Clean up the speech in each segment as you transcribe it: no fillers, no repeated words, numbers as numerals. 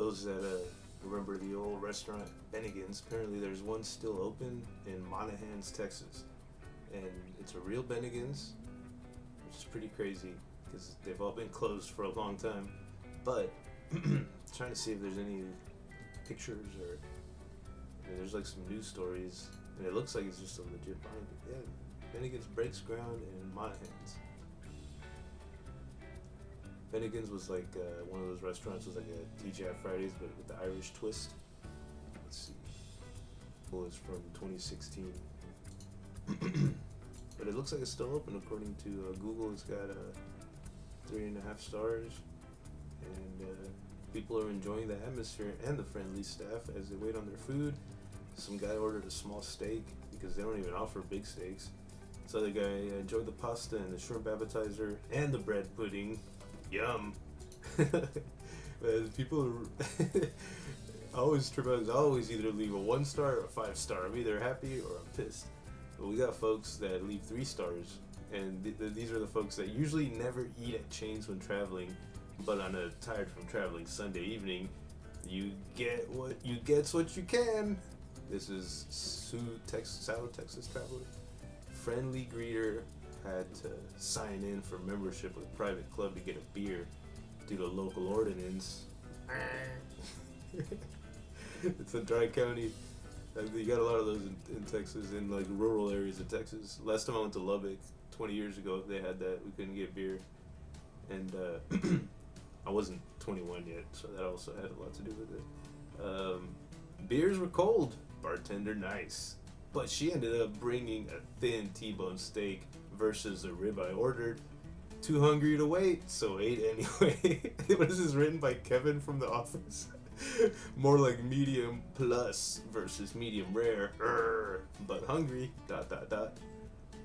those that remember the old restaurant Bennigan's, apparently there's one still open in Monahans, Texas, and it's a real Bennigan's, which is pretty crazy because they've all been closed for a long time. But trying to see if there's any pictures or there's like some news stories, and it looks like it's just a legit find. Yeah, Bennigan's breaks ground in Monahans. Bennigan's was like one of those restaurants. Was like a TGI Fridays, but with the Irish twist. Let's see. Well, it's from 2016, but it looks like it's still open according to Google. It's got 3.5 stars, and people are enjoying the atmosphere and the friendly staff as they wait on their food. Some guy ordered a small steak because they don't even offer big steaks. This other guy enjoyed the pasta and the shrimp appetizer and the bread pudding. Yum. People I always trip out. I always either leave a 1 star or a 5 star. I'm either happy or I'm pissed. But we got folks that leave 3 stars, and these are the folks that usually never eat at chains when traveling, but on a tired from traveling Sunday evening, you get what you get's what you can. This is South Texas traveler. Friendly greeter had to sign in for membership with a private club to get a beer due to local ordinance. It's a dry county. You got a lot of those in Texas, in like rural areas of Texas. Last time I went to Lubbock 20 years ago, they had that. We couldn't get beer, and I wasn't 21 yet, so that also had a lot to do with it. Beers were cold, bartender nice, but she ended up bringing a thin T-bone steak versus a rib I ordered. Too hungry to wait, so ate anyway. What is this, written by Kevin from The Office? More like medium plus versus medium rare. But hungry. ...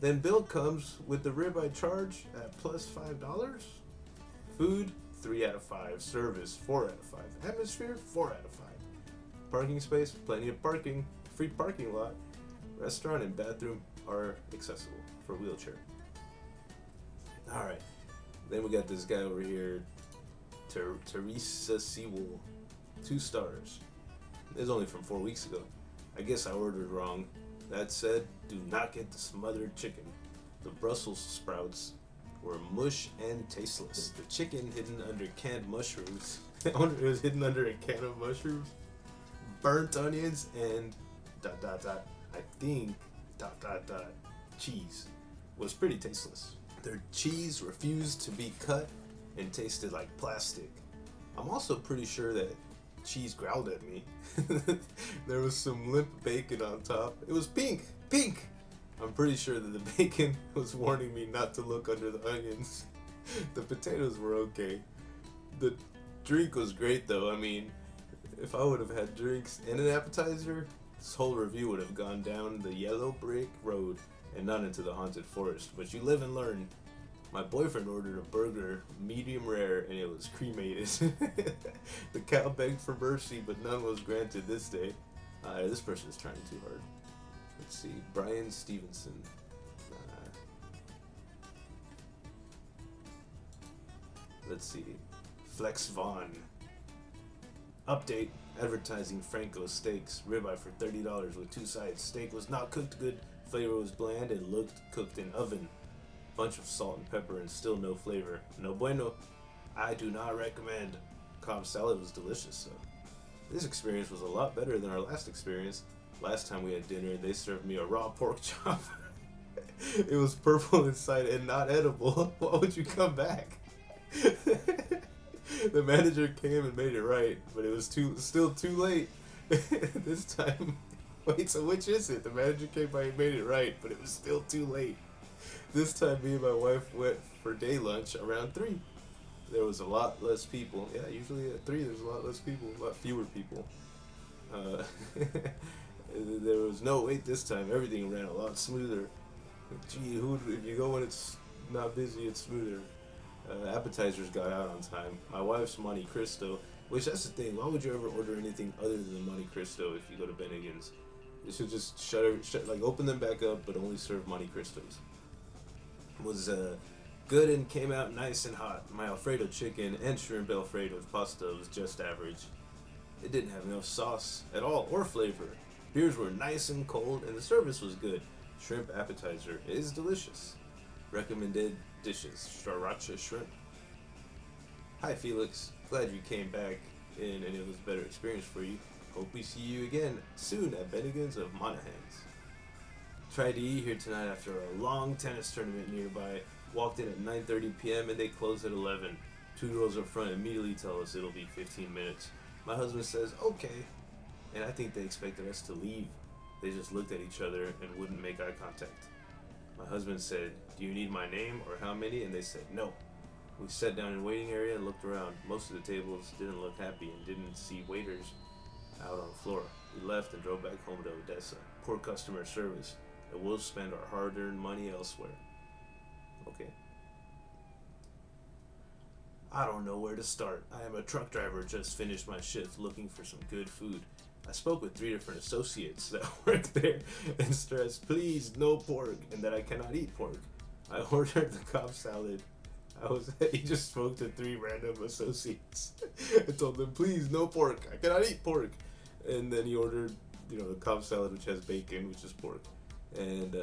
Then bill comes with the rib I charge at plus $5. Food 3 out of 5. Service 4 out of 5. Atmosphere 4 out of 5. Parking space, plenty of parking. Free parking lot. Restaurant and bathroom are accessible for wheelchair. Alright, then we got this guy over here, Teresa Sewell, 2 stars. This is only from 4 weeks ago. I guess I ordered wrong. That said, do not get the smothered chicken. The Brussels sprouts were mush and tasteless. The chicken hidden under canned mushrooms. I wonder if it was hidden under a can of mushrooms. Burnt onions and ... I think ... cheese was pretty tasteless. Their cheese refused to be cut and tasted like plastic. I'm also pretty sure that cheese growled at me. There was some limp bacon on top. It was pink! Pink! I'm pretty sure that the bacon was warning me not to look under the onions. The potatoes were okay. The drink was great though. I mean, if I would have had drinks and an appetizer, this whole review would have gone down the yellow brick road and not into the haunted forest. But you live and learn. My boyfriend ordered a burger, medium rare, and it was cremated. The cow begged for mercy, but none was granted this day. This person is trying too hard. Let's see, Brian Stevenson. Let's see, Flex Vaughn. Update, advertising Franco steaks, ribeye for $30 with 2 sides. Steak was not cooked good, flavor was bland and looked cooked in oven. Bunch of salt and pepper and still no flavor. No bueno. I do not recommend. Cobb salad was delicious though. This experience was a lot better than our last experience. Last time we had dinner, they served me a raw pork chop. It was purple inside and not edible. Why would you come back? The manager came and made it right, but it was still too late. This time, wait, so which is it? The manager came by and made it right, but it was still too late. This time, me and my wife went for day lunch around 3. There was a lot less people. Yeah, usually at 3 there's a lot less people, a lot fewer people. There was no wait this time. Everything ran a lot smoother. Gee, if you go when it's not busy, it's smoother. Appetizers got out on time. My wife's Monte Christo, which that's the thing. Why would you ever order anything other than Monte Cristo if you go to Bennigan's? You should just open them back up, but only serve Monte Cristos. Was good and came out nice and hot. My Alfredo chicken and shrimp Alfredo pasta was just average. It didn't have enough sauce at all or flavor. Beers were nice and cold, and the service was good. Shrimp appetizer is delicious. Recommended dishes: sriracha shrimp. Hi Felix, glad you came back and it was a better experience for you. Hope we see you again soon at Bennigans of Monaghan's. Tried to eat here tonight after a long tennis tournament nearby. Walked in at 9:30 p.m. and they closed at 11. Two girls up front immediately tell us it'll be 15 minutes. My husband says, okay, and I think they expected us to leave. They just looked at each other and wouldn't make eye contact. My husband said, do you need my name or how many? And they said, no. We sat down in the waiting area and looked around. Most of the tables didn't look happy and didn't see waiters out on the floor. We left and drove back home to Odessa. Poor customer service, and we'll spend our hard-earned money elsewhere. Okay. I don't know where to start. I am a truck driver, just finished my shift looking for some good food. I spoke with 3 different associates that work there and stressed, please, no pork, and that I cannot eat pork. I ordered the Cobb salad. He just spoke to 3 random associates and told them, please, no pork, I cannot eat pork. And then he ordered, the Cobb salad, which has bacon, which is pork. And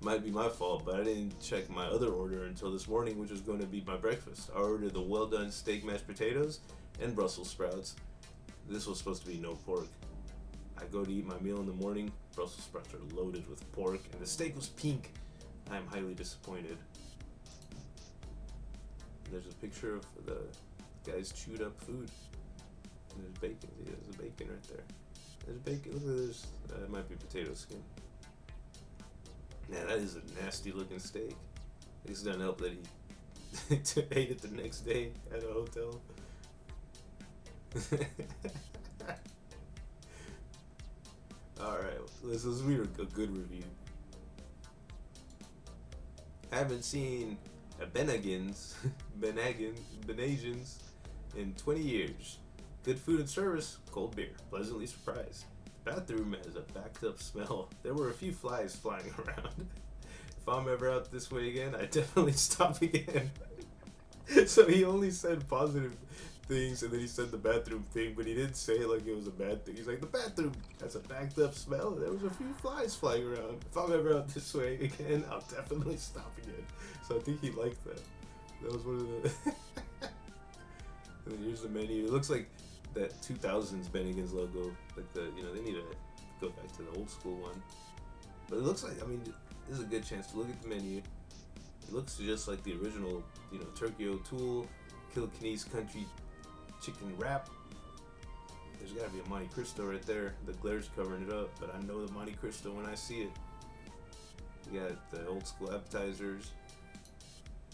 might be my fault, but I didn't check my other order until this morning, which was going to be my breakfast. I ordered the well-done steak mashed potatoes and Brussels sprouts. This was supposed to be no pork. I go to eat my meal in the morning. Brussels sprouts are loaded with pork, and the steak was pink. I am highly disappointed. There's a picture of the guy's chewed up food. And there's bacon. See, there's a bacon right there. There's bacon. Look at this. It might be potato skin. Man, that is a nasty looking steak. This doesn't help that he ate it the next day at a hotel. Alright, this was a good review. Haven't seen a Bennigan's in 20 years. Good food and service, cold beer. Pleasantly surprised. The bathroom has a backed up smell. There were a few flies flying around. If I'm ever out this way again, I definitely stop again. So he only said positive things, and then he said the bathroom thing, but he didn't say it like it was a bad thing. He's like, the bathroom has a backed up smell. There was a few flies flying around. If I'm ever out this way again, I'll definitely stop again. So I think he liked that. That was one of the... And then here's the menu. It looks like that 2000s Bennigan's logo. Like they need to go back to the old school one. But it looks like, this is a good chance to look at the menu. It looks just like the original, Turkey O'Toole, Kilkenny's Country Chicken Wrap. There's gotta be a Monte Cristo right there. The glare's covering it up, but I know the Monte Cristo when I see it. You got the old school appetizers.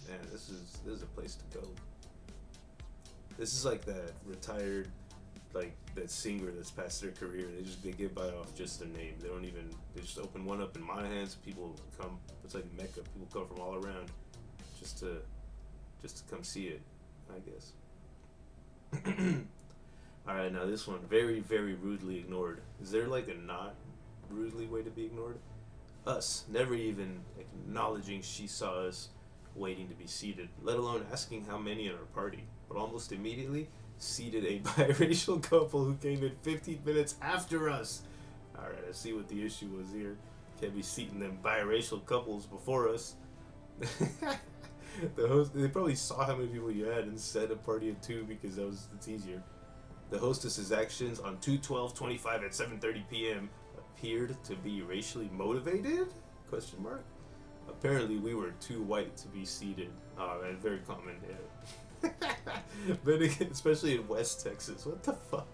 Man, this is a place to go. This is like that retired, like that singer that's past their career. They get by off just their name. They just open one up in Monaghan's. People come. It's like Mecca. People come from all around just to come see it, I guess. Alright, now this one, very, very rudely ignored. Is there like a not rudely way to be ignored? Us, never even acknowledging she saw us waiting to be seated, let alone asking how many in our party. But almost immediately, seated a biracial couple who came in 15 minutes after us. Alright, I see what the issue was here. Can't be seating them biracial couples before us. The host, they probably saw how many people you had and set a party of 2 because it's easier. The hostess's actions on 2/12/25 at 7:30 p.m. appeared to be racially motivated? Question mark. Apparently, we were too white to be seated. Oh man, very common. Yeah. Bennigan, especially in West Texas. What the fuck?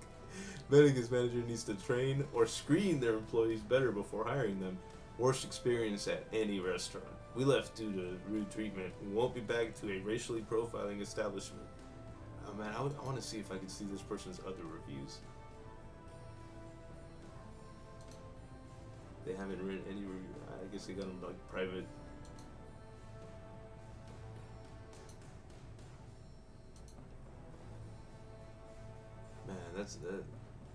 Bennigan's manager needs to train or screen their employees better before hiring them. Worst experience at any restaurant. We left due to rude treatment. We won't be back to a racially profiling establishment. Oh man, I want to see if I can see this person's other reviews. They haven't written any review. I guess they got them like private. Man, that's that.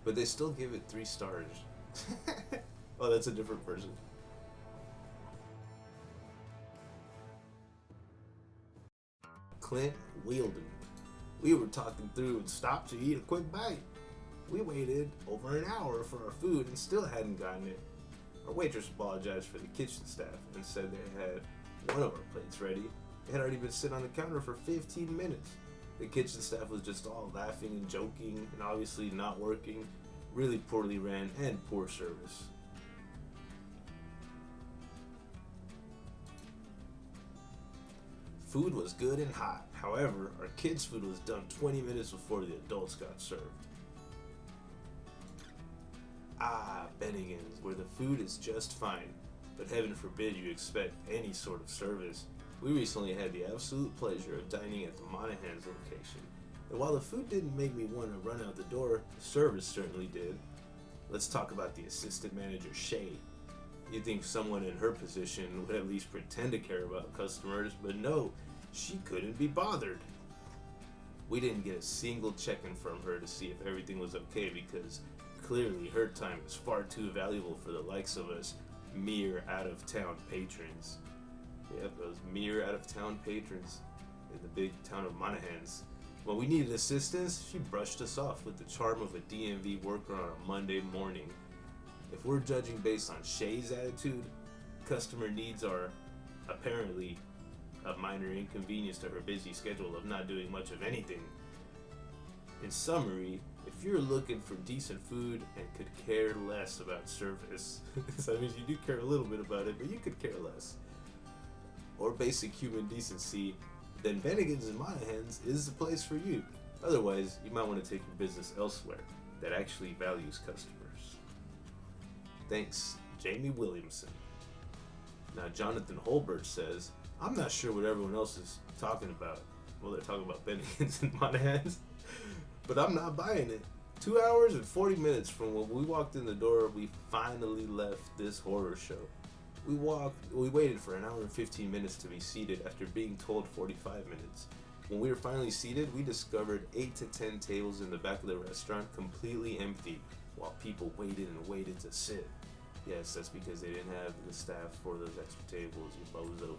But they still give it 3 stars. Oh, that's a different person. Clint Wielden. We were talking through and stopped to eat a quick bite. We waited over an hour for our food and still hadn't gotten it. Our waitress apologized for the kitchen staff and said they had one of our plates ready. It had already been sitting on the counter for 15 minutes. The kitchen staff was just all laughing and joking and obviously not working. Really poorly ran and poor service. Food was good and hot. However, our kids' food was done 20 minutes before the adults got served. Bennigans, where the food is just fine, but heaven forbid you expect any sort of service. We recently had the absolute pleasure of dining at the Monaghan's location, and while the food didn't make me want to run out the door, the service certainly did. Let's talk about the assistant manager, Shay. You'd think someone in her position would at least pretend to care about customers, but no, she couldn't be bothered. We didn't get a single check-in from her to see if everything was okay because clearly her time is far too valuable for the likes of us mere out-of-town patrons. Yep, those mere out-of-town patrons in the big town of Monaghan's. When we needed assistance, she brushed us off with the charm of a DMV worker on a Monday morning. If we're judging based on Shay's attitude, customer needs are apparently a minor inconvenience to her busy schedule of not doing much of anything. In summary, if you're looking for decent food and could care less about service, so that means you do care a little bit about it, but you could care less, or basic human decency, then Bennigan's and Monaghan's is the place for you. Otherwise, you might want to take your business elsewhere that actually values customers. Thanks, Jamie Williamson. Now, Jonathan Holbert says, I'm not sure what everyone else is talking about. Well, they're talking about Bennigan's and Monaghan's, but I'm not buying it. 2 hours and 40 minutes from when we walked in the door, we finally left this horror show. We waited for an hour and 15 minutes to be seated after being told 45 minutes. When we were finally seated, we discovered 8 to 10 tables in the back of the restaurant completely empty while people waited and waited to sit. Yes, that's because they didn't have the staff for those extra tables, you bozo.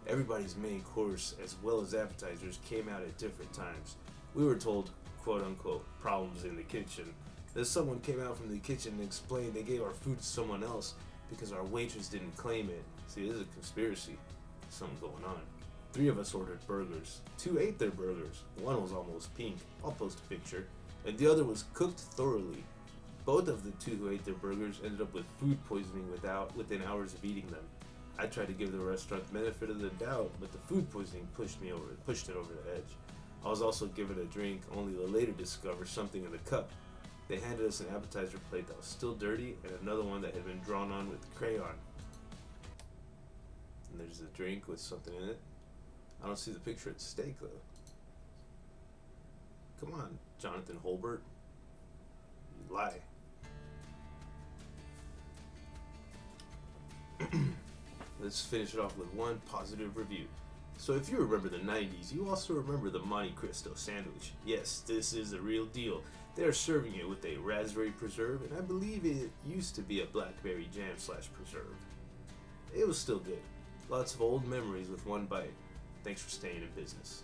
Everybody's main course as well as appetizers came out at different times. We were told, quote unquote, problems in the kitchen. Then someone came out from the kitchen and explained they gave our food to someone else because our waitress didn't claim it. See, this is a conspiracy. Something going on. 3 of us ordered burgers. 2 ate their burgers. 1 was almost pink. I'll post a picture. And the other was cooked thoroughly. Both of the 2 who ate their burgers ended up with food poisoning within hours of eating them. I tried to give the restaurant the benefit of the doubt, but the food poisoning pushed it over the edge. I was also given a drink, only to later discover something in the cup. They handed us an appetizer plate that was still dirty and another one that had been drawn on with crayon. And there's a drink with something in it. I don't see the picture of the steak though. Come on, Jonathan Holbert. You lie. Let's finish it off with one positive review. So if you remember the 90s, you also remember the Monte Christo sandwich. Yes, this is the real deal. They're serving it with a raspberry preserve, and I believe it used to be a blackberry jam / preserve. It was still good. Lots of old memories with one bite. Thanks for staying in business.